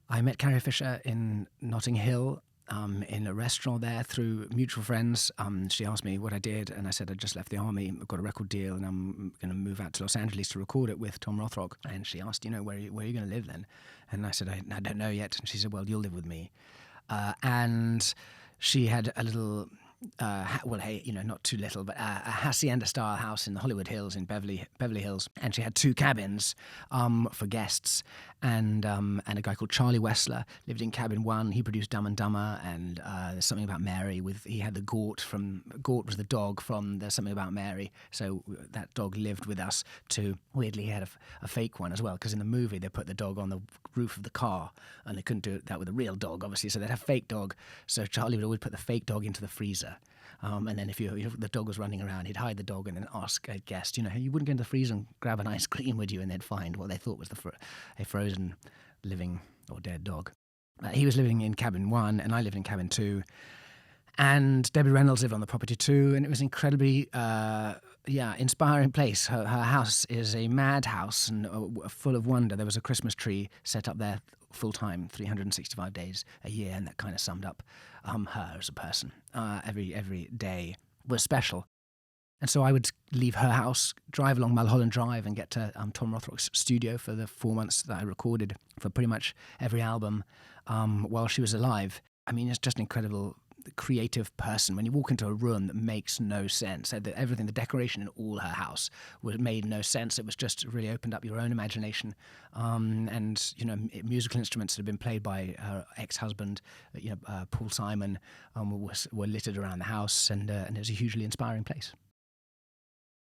I met Carrie Fisher in Notting Hill, in a restaurant there through mutual friends. She asked me what I did, and I said I'd just left the army, I've got a record deal, and I'm going to move out to Los Angeles to record it with Tom Rothrock. And she asked, where are you going to live then? And I said, I don't know yet. And she said, well, you'll live with me. And she had a little, not too little, but a hacienda-style house in the Hollywood Hills in Beverly Hills, and she had 2 cabins for guests, and a guy called Charlie Wessler lived in cabin 1. He produced Dumb and Dumber, and There's Something About Mary. He had the Gort was the dog from There's Something About Mary, so that dog lived with us too. Weirdly, he had a fake one as well, because in the movie they put the dog on the roof of the car, and they couldn't do that with a real dog, obviously, so they'd have a fake dog. So Charlie would always put the fake dog into the freezer. And then if the dog was running around, he'd hide the dog and then ask a guest, you wouldn't go into the freezer and grab an ice cream, would you? And they'd find what they thought was a frozen living or dead dog. He was living in cabin 1 and I lived in cabin 2. And Debbie Reynolds lived on the property too, and it was incredibly, inspiring place. Her house is a madhouse and full of wonder. There was a Christmas tree set up there full-time, 365 days a year, and that kind of summed up her as a person. Every day was special. And so I would leave her house, drive along Mulholland Drive and get to Tom Rothrock's studio for the 4 months that I recorded for pretty much every album while she was alive. I mean, it's just an incredible creative person. When you walk into a room that makes no sense, everything, the decoration in all her house made no sense. It was just really opened up your own imagination. And musical instruments that had been played by her ex-husband, Paul Simon, were littered around the house, and it was a hugely inspiring place.